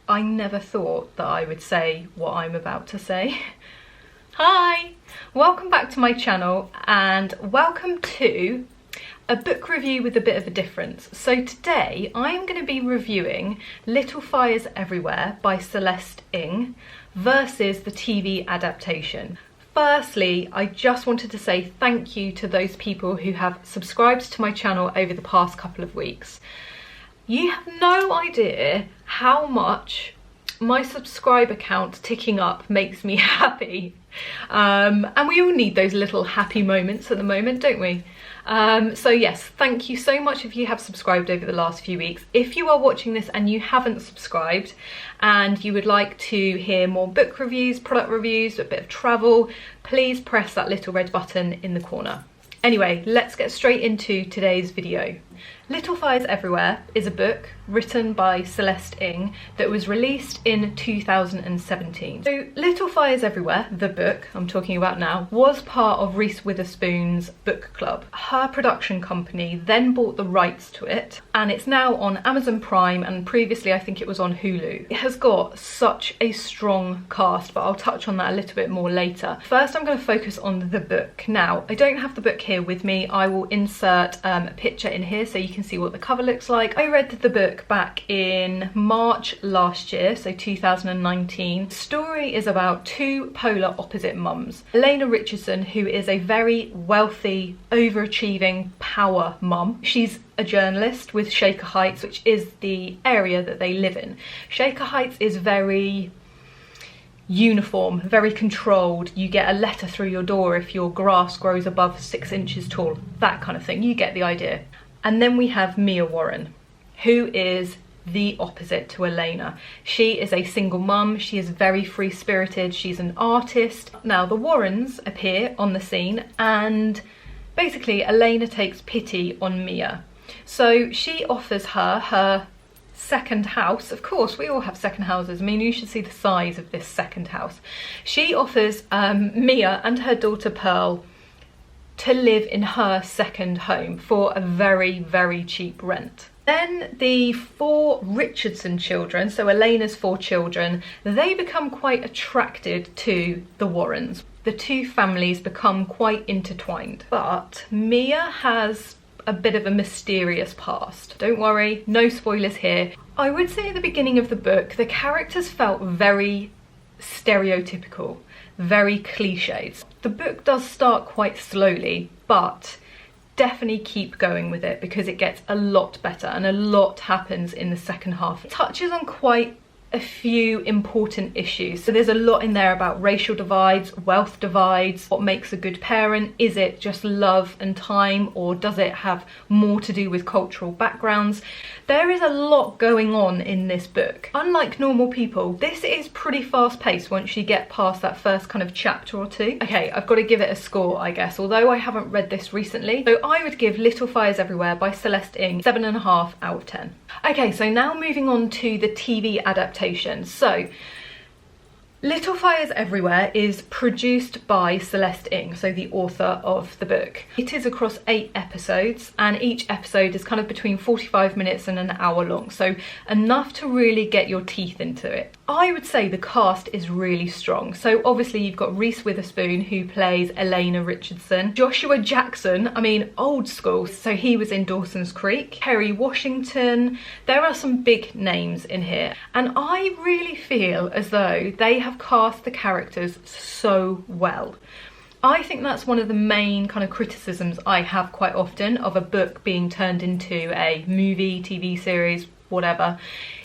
I never thought that I would say what I'm about to say. Hi! Welcome back to my channel and welcome to a book review with a bit of a difference. So today I'm going to be reviewing Little Fires Everywhere by Celeste versus the TV adaptation. Firstly, I just wanted to say thank you to those people who have subscribed to my channel over the past couple of weeks. You have no idea how much my subscriber count ticking up makes me happy. And we all need those little happy moments at the moment, don't we? So yes, thank you so much if you have subscribed over the last few weeks. If you are watching this and you haven't subscribed and you would like to hear more book reviews, product reviews, a bit of travel, please press that little red button in the corner. Anyway, let's get straight into today's video. Little Fires Everywhere is a book written by Celeste that was released in 2017. So Little Fires Everywhere, the book I'm talking about now, was part of Reese Witherspoon's book club. Her production company then bought the rights to it and it's now on Amazon Prime, and previously I think it was on Hulu. It has got such a strong cast, but I'll touch on that a little bit more later. First I'm going to focus on the book. Now, I don't have the book here with me. I will insert a picture in here so you can see what the cover looks like. I read the book back in March last year, so 2019. The story is about two polar opposite mums. Elena Richardson, who is a very wealthy, overachieving power mum. She's a journalist with Shaker Heights, which is the area that they live in. Shaker Heights is very uniform, very controlled. You get a letter through your door if your grass grows above 6 inches tall, that kind of thing. You get the idea. And then we have Mia Warren, who is the opposite to Elena. She is a single mum. She is very free-spirited. She's an artist. Now the Warrens appear on the scene and basically Elena takes pity on Mia. So she offers her second house. Of course, we all have second houses. I mean, you should see the size of this second house. She offers Mia and her daughter Pearl to live in her second home for a very, very cheap rent. Then the 4 Richardson children, so Elena's 4 children, they become quite attracted to the Warrens. The two families become quite intertwined. But Mia has a bit of a mysterious past. Don't worry, no spoilers here. I would say at the beginning of the book, the characters felt very stereotypical, very cliched. The book does start quite slowly, but definitely keep going with it because it gets a lot better and a lot happens in the second half. It touches on quite a few important issues. So there's a lot in there about racial divides, wealth divides, what makes a good parent. Is it just love and time, or does it have more to do with cultural backgrounds? There is a lot going on in this book. Unlike normal people, this is pretty fast paced once you get past that first kind of chapter or two. Okay, I've got to give it a score, I guess, although I haven't read this recently. So I would give Little Fires Everywhere by Celeste 7.5 out of 10. Okay, so now moving on to the TV adaptation. So Little Fires Everywhere is produced by Celeste so the author of the book. It is across 8 episodes and each episode is kind of between 45 minutes and an hour long, so enough to really get your teeth into it. I would say the cast is really strong. So obviously you've got Reese Witherspoon, who plays Elena Richardson. Joshua Jackson, I mean old school, so he was in Dawson's Creek. Kerry Washington. There are some big names in here and I really feel as though they have cast the characters so well. I think that's one of the main kind of criticisms I have quite often of a book being turned into a movie, TV series, whatever,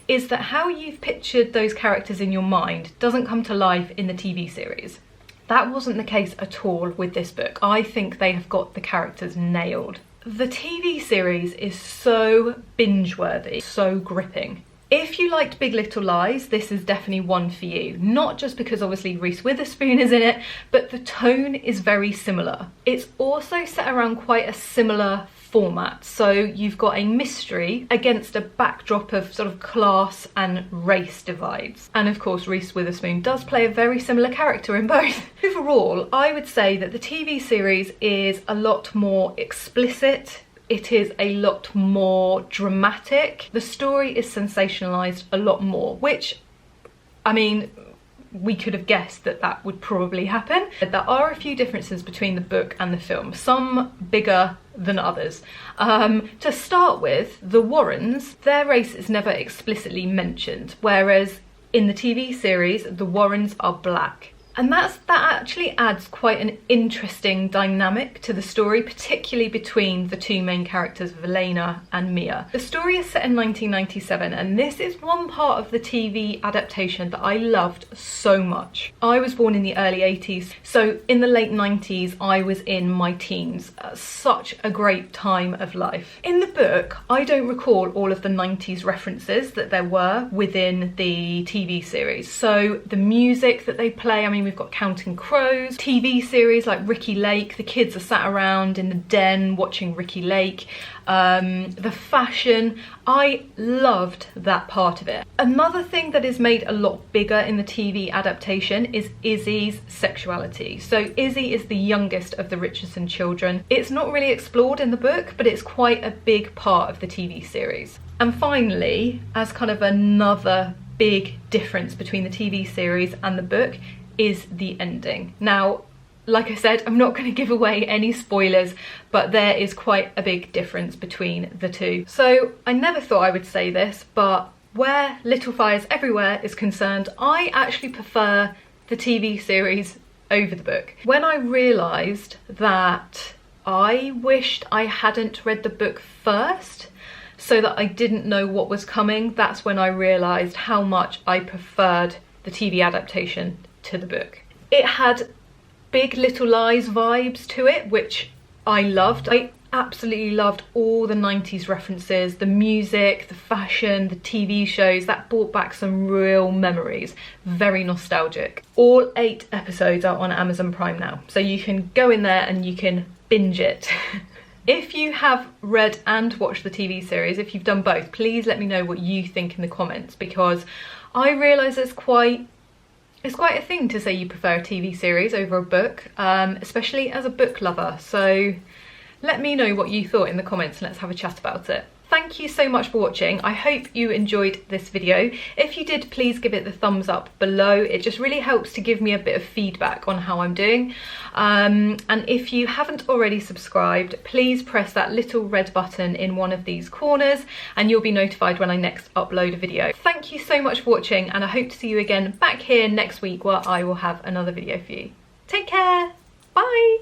is that how you've pictured those characters in your mind doesn't come to life in the TV series. That wasn't the case at all with this book. I think they have got the characters nailed. The TV series is so binge-worthy, so gripping. If you liked Big Little Lies, this is definitely one for you. Not just because obviously Reese Witherspoon is in it, but the tone is very similar. It's also set around quite a similar format. So you've got a mystery against a backdrop of sort of class and race divides. And of course, Reese Witherspoon does play a very similar character in both. Overall, I would say that the TV series is a lot more explicit. It is a lot more dramatic. The story is sensationalized a lot more, which I mean, we could have guessed that that would probably happen. There are a few differences between the book and the film, some bigger than others. To start with, the Warrens, their race is never explicitly mentioned, whereas in the TV series, the Warrens are black. And that actually adds quite an interesting dynamic to the story, particularly between the two main characters, Velena and Mia. The story is set in 1997, and this is one part of the TV adaptation that I loved so much. I was born in the early 80s, so in the late 90s, I was in my teens. Such a great time of life. In the book, I don't recall all of the 90s references that there were within the TV series. So the music that they play, I mean, we've got Counting Crows, TV series like Ricki Lake, the kids are sat around in the den watching Ricki Lake, the fashion, I loved that part of it. Another thing that is made a lot bigger in the TV adaptation is Izzy's sexuality. So Izzy is the youngest of the Richardson children. It's not really explored in the book, but it's quite a big part of the TV series. And finally, as kind of another big difference between the TV series and the book, is the ending. Now, like I said, I'm not going to give away any spoilers, but there is quite a big difference between the two. So I never thought I would say this, but where Little Fires Everywhere is concerned, I actually prefer the TV series over the book. When I realised that I wished I hadn't read the book first, so that I didn't know what was coming, that's when I realised how much I preferred the TV adaptation to the book. It had Big Little Lies vibes to it, which I loved. I absolutely loved all the 90s references, the music, the fashion, the TV shows. That brought back some real memories. Very nostalgic. All 8 episodes are on Amazon Prime now, so you can go in there and you can binge it. If you have read and watched the TV series, if you've done both, please let me know what you think in the comments, because I realise it's quite a thing to say you prefer a TV series over a book, especially as a book lover. So let me know what you thought in the comments and let's have a chat about it. Thank you so much for watching. I hope you enjoyed this video. If you did, please give it the thumbs up below. It just really helps to give me a bit of feedback on how I'm doing. And if you haven't already subscribed, please press that little red button in one of these corners and you'll be notified when I next upload a video. Thank you so much for watching, and I hope to see you again back here next week where I will have another video for you. Take care. Bye.